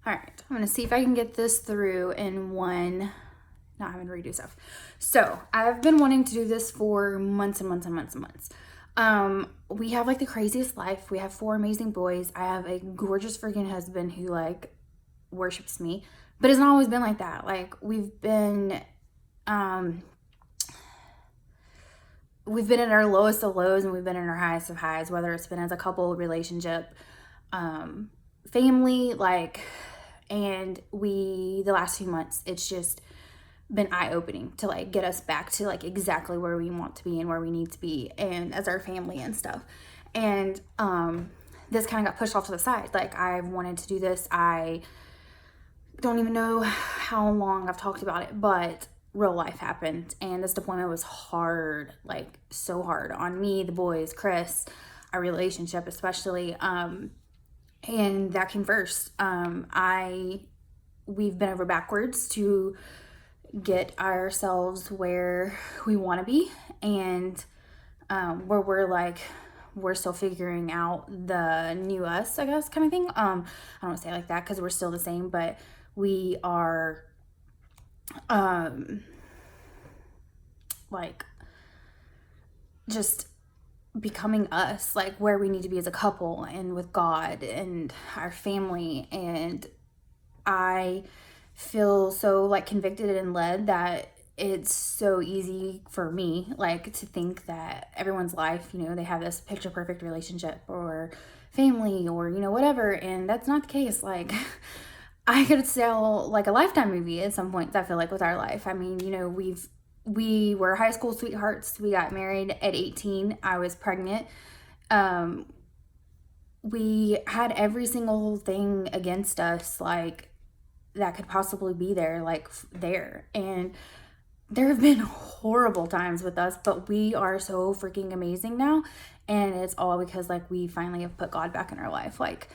All right, I'm gonna see if I can get this through in one, not having to redo stuff. So I've been wanting to do this for months and months and months and months. We have like the craziest life. We have 4 amazing boys. I have a gorgeous freaking husband who like worships me, but it's not always been like that. Like we've been in our lowest of lows and we've been in our highest of highs, whether it's been as a couple, relationship, family, like, and the last few months, it's just been eye-opening to like get us back to like exactly where we want to be and where we need to be and as our family and stuff. And this kind of got pushed off to the side. Like I wanted to do this. I don't even know how long I've talked about it, but real life happened and this deployment was hard, like so hard on me, the boys, Chris, our relationship especially, and that came first. We've been over backwards to get ourselves where we want to be, and where we're still figuring out the new us, I guess, kind of thing. I don't want to say it like that because we're still the same, but we are like just becoming us, like where we need to be as a couple and with God and our family. And I feel so like convicted and led that it's so easy for me like to think that everyone's life, they have this picture perfect relationship or family or whatever, and that's not the case. Like I could sell like a Lifetime movie at some points, I feel like, with our life. I mean, we were high school sweethearts. We got married at 18. I was pregnant. We had every single thing against us, like, that could possibly be there, like, there. And there have been horrible times with us, but we are so freaking amazing now. And it's all because, like, we finally have put God back in our life. Like,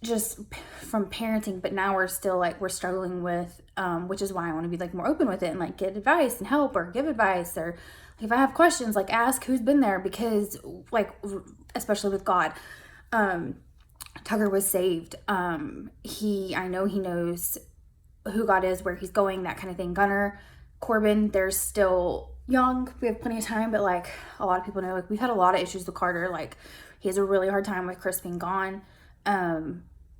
just from parenting, but now we're still like we're struggling with which is why I want to be like more open with it and like get advice and help or give advice, or if I have questions, like ask who's been there, because like especially with God, Tucker was saved. I know he knows who God is, where he's going, that kind of thing. Gunner, Corbin, they're still young, we have plenty of time, but like a lot of people know, like we've had a lot of issues with Carter. Like he has a really hard time with Chris being gone.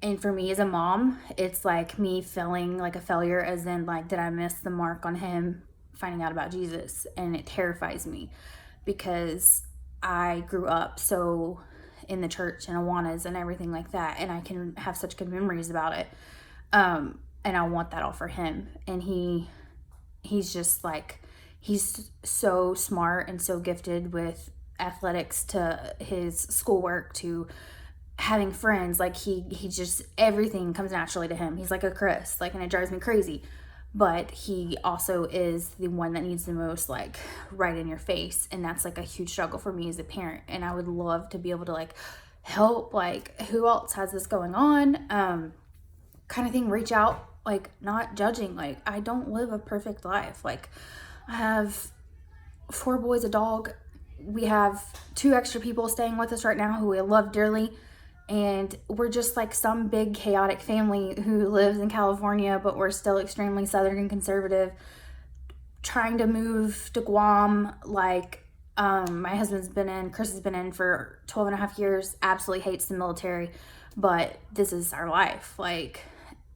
And for me as a mom, it's like me feeling like a failure, as in like, did I miss the mark on him finding out about Jesus? And it terrifies me because I grew up so in the church and Awanas and everything like that, and I can have such good memories about it. And I want that all for him. And he's just like, he's so smart and so gifted with athletics, to his schoolwork, to having friends. Like he just, everything comes naturally to him. He's like a Chris, like, and it drives me crazy. But he also is the one that needs the most, like, right in your face. And that's like a huge struggle for me as a parent. And I would love to be able to like help, like, who else has this going on, kind of thing, reach out, like, not judging. Like, I don't live a perfect life. Like, I have 4 boys, a dog. We have 2 extra people staying with us right now who we love dearly. And we're just like some big chaotic family who lives in California, but we're still extremely Southern and conservative, trying to move to Guam. Like, my husband's been in, Chris has been in for 12 and a half years, absolutely hates the military, but this is our life. Like,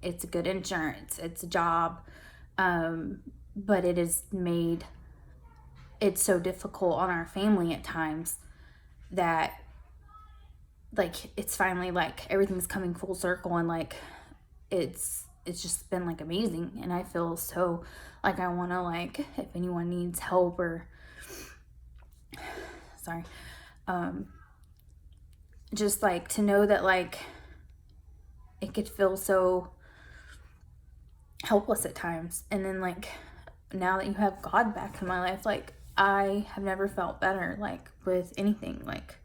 it's a good insurance, it's a job, but it has made it so difficult on our family at times that, like, it's finally like everything's coming full circle, and like it's just been like amazing. And I feel so like I want to, like, if anyone needs help or just like to know that, like, it could feel so helpless at times, and then like now that you have God back in my life, like I have never felt better, like, with anything. Like,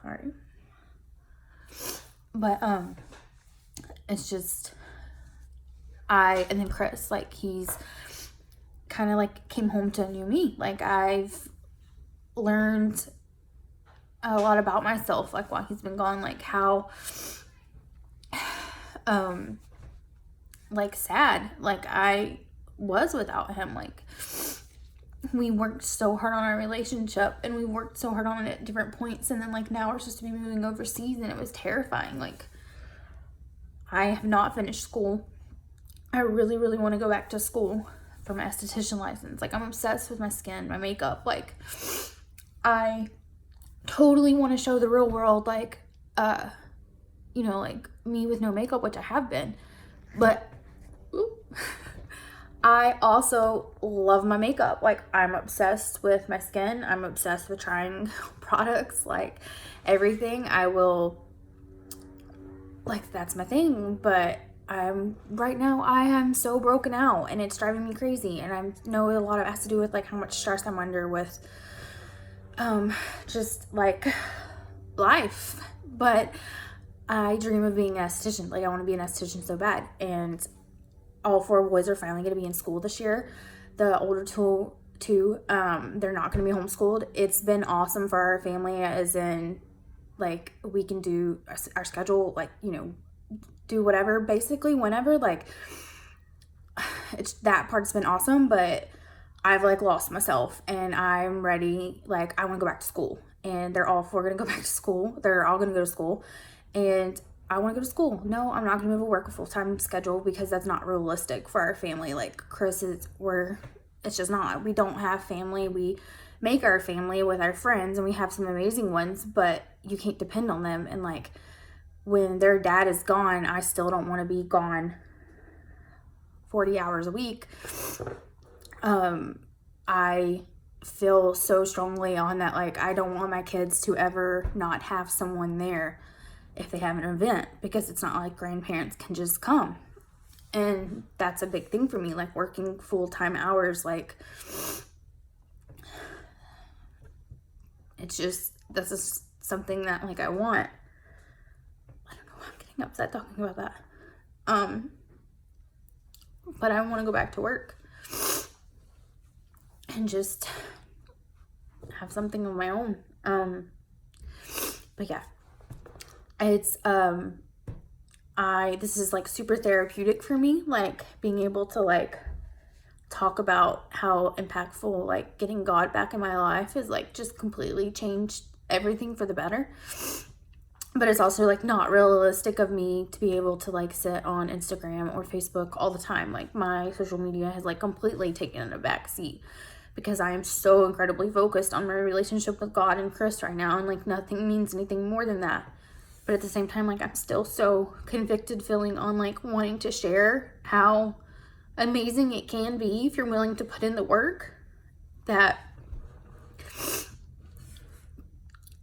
sorry, but it's just, and then Chris, like, he's kind of like came home to a new me. Like, I've learned a lot about myself, like while he's been gone, like how like sad like I was without him. Like, we worked so hard on our relationship, and we worked so hard on it at different points, and then like now we're supposed to be moving overseas, and it was terrifying. Like, I have not finished school. I really, really want to go back to school for my esthetician license. Like, I'm obsessed with my skin, my makeup. Like, I totally want to show the real world, like, you know, like me with no makeup, which I have been. But I also love my makeup. Like, I'm obsessed with my skin. I'm obsessed with trying products, like everything. I will, like, that's my thing. But right now I am so broken out, and it's driving me crazy. And I know a lot of it has to do with like how much stress I'm under with just like life. But I dream of being an esthetician. Like, I want to be an esthetician so bad. And all 4 boys are finally going to be in school this year. The older two, they're not going to be homeschooled. It's been awesome for our family, as in, like, we can do our schedule, like, you know, do whatever, basically, whenever. Like, it's, that part's been awesome, but I've, like, lost myself, and I'm ready. Like, I want to go back to school, and they're all 4 going to go back to school. They're all going to go to school, and I want to go to school. No, I'm not going to move to work a full-time schedule, because that's not realistic for our family. Like, Chris is, it's just not. We don't have family. We make our family with our friends, and we have some amazing ones, but you can't depend on them. And like, when their dad is gone, I still don't want to be gone 40 hours a week. I feel so strongly on that. Like, I don't want my kids to ever not have someone there if they have an event, because it's not like grandparents can just come. And that's a big thing for me, like working full-time hours. Like, it's just, this is something that like I want. I don't know why I'm getting upset talking about that. But I want to go back to work and just have something of my own. But yeah, it's this is like super therapeutic for me, like being able to like talk about how impactful like getting God back in my life is, like just completely changed everything for the better. But it's also like not realistic of me to be able to like sit on Instagram or Facebook all the time. Like, my social media has like completely taken a back seat, because I am so incredibly focused on my relationship with God and Chris right now, and like nothing means anything more than that. But at the same time, like, I'm still so convicted feeling on like wanting to share how amazing it can be if you're willing to put in the work, that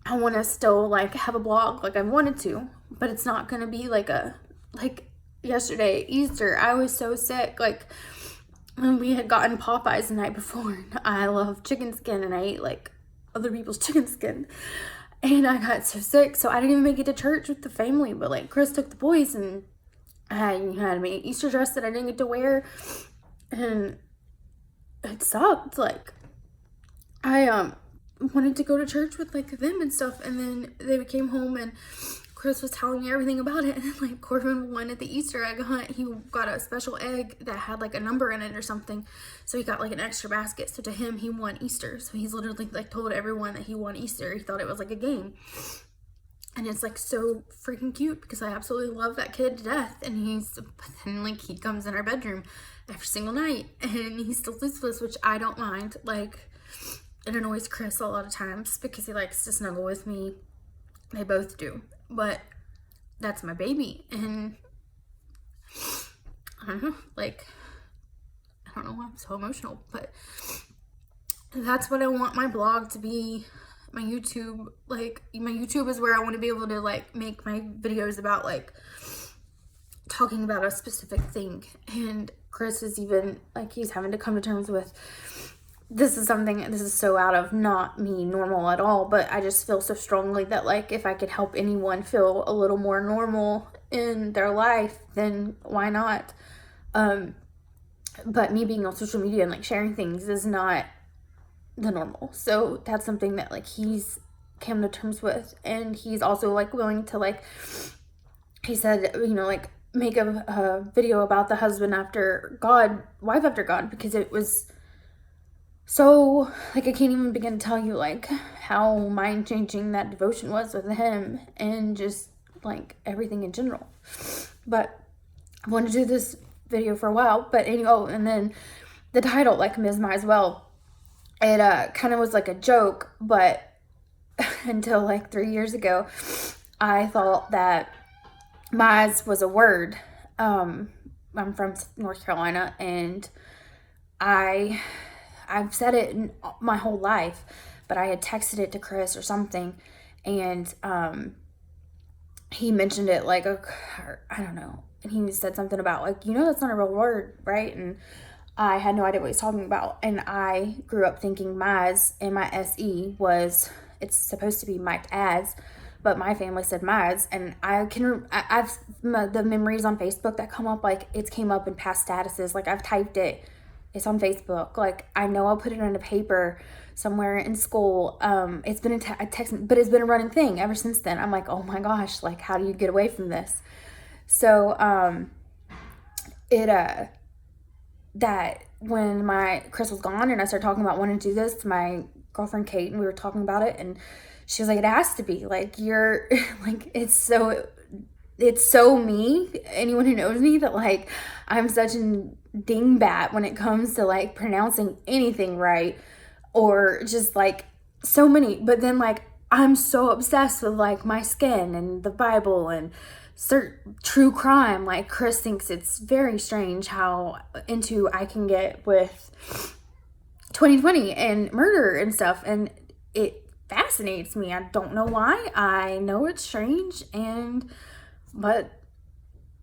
I want to still like have a blog like I wanted to. But it's not going to be like yesterday, Easter, I was so sick. Like, when we had gotten Popeyes the night before, I love chicken skin, and I ate like other people's chicken skin, and I got so sick, so I didn't even make it to church with the family. But like, Chris took the boys, and I had my Easter dress that I didn't get to wear, and it sucked. Like, I wanted to go to church with like them and stuff, and then they came home, and Chris was telling me everything about it. And then like, Corbin won at the Easter egg hunt. He got a special egg that had like a number in it or something, so he got like an extra basket. So to him, he won Easter. So he's literally like told everyone that he won Easter. He thought it was like a game, and it's like so freaking cute, because I absolutely love that kid to death. And but then like, he comes in our bedroom every single night, and he still sleeps with us, which I don't mind. Like, it annoys Chris a lot of times, because he likes to snuggle with me. They both do. But that's my baby, and I don't know, like, I don't know why I'm so emotional, but that's what I want my blog to be, my YouTube. Like, my YouTube is where I want to be able to like make my videos about like talking about a specific thing. And Chris is even like, he's having to come to terms with, this is so out of not me normal at all, but I just feel so strongly that like, if I could help anyone feel a little more normal in their life, then why not? But me being on social media and like sharing things is not the normal. So that's something that like, he's came to terms with. And he's also like willing to like, he said, you know, like make a video about the husband after God, wife after God, because it was so, like, I can't even begin to tell you like how mind changing that devotion was with him, and just like everything in general. But I wanted to do this video for a while, but anyway, oh, and then the title, like Mise Well, it kind of was like a joke, but until like 3 years ago, I thought that Mise was a word. I'm from North Carolina, and I've said it my whole life, but I had texted it to Chris or something, and he mentioned it like I don't know, and he said something about like, you know, that's not a real word, right? And I had no idea what he was talking about, and I grew up thinking Mise, M-I-S-E, was, it's supposed to be mic'd as, but my family said Mise, and I've the memories on Facebook that come up, like it's came up in past statuses, like I've typed it, it's on Facebook, like I know I'll put it on a paper somewhere in school. It's been a text, but it's been a running thing ever since then. I'm like, oh my gosh, like how do you get away from this? So that when my Chris was gone and I started talking about wanting to do this to my girlfriend Kate, and we were talking about it, and she was like, it has to be like, you're like, it's so me. Anyone who knows me, that like I'm such a dingbat when it comes to like pronouncing anything right, or just like so many. But then like I'm so obsessed with like my skin and the Bible and true crime. Like Chris thinks it's very strange how into I can get with 2020 and murder and stuff, and it fascinates me. I don't know why. I know it's strange, but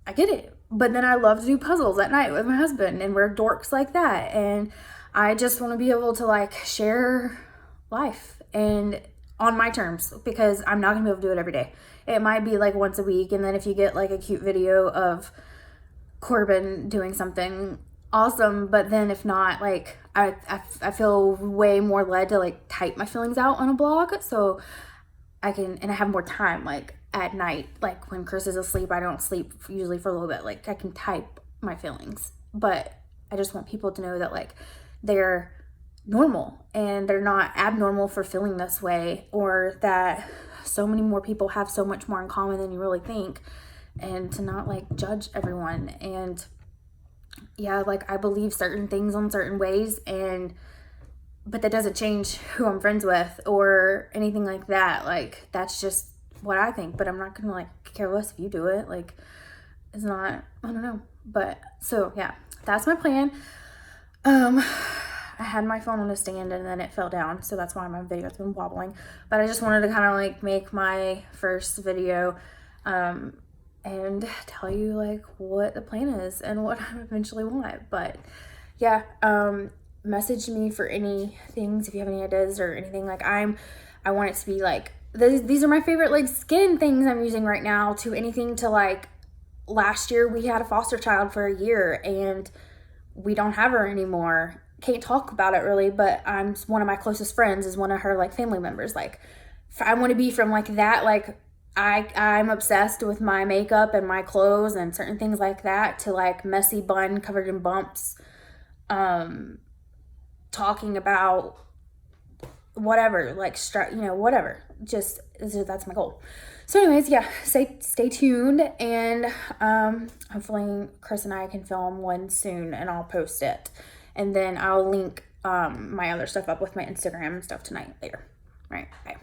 I get it. But then I love to do puzzles at night with my husband, and we're dorks like that, and I just want to be able to like share life and on my terms, because I'm not gonna be able to do it every day. It might be like once a week, and then if you get like a cute video of Corbin doing something, awesome. But then if not, like I feel way more led to like type my feelings out on a blog, so I can, and I have more time like at night, like when Chris is asleep. I don't sleep usually for a little bit, like I can type my feelings. But I just want people to know that like they're normal and they're not abnormal for feeling this way, or that so many more people have so much more in common than you really think, and to not like judge everyone. And yeah, like I believe certain things on certain ways, but that doesn't change who I'm friends with or anything like that. Like that's just what I think, but I'm not gonna like care less if you do it. Like it's not, I don't know. But so yeah, that's my plan. I had my phone on a stand and then it fell down, so that's why my video's been wobbling. But I just wanted to kind of like make my first video and tell you like what the plan is and what I eventually want. But yeah, message me for any things if you have any ideas or anything. Like I want it to be like these are my favorite like skin things I'm using right now, to anything to like last year we had a foster child for a year and we don't have her anymore. Can't talk about it really, but one of my closest friends is one of her like family members. Like I want to be from like that, like I'm obsessed with my makeup and my clothes and certain things like that, to like messy bun covered in bumps, talking about whatever, like whatever, just that's my goal. So anyways, yeah, stay tuned, and hopefully Chris and I can film one soon and I'll post it, and then I'll link my other stuff up with my Instagram and stuff tonight later. All right, bye.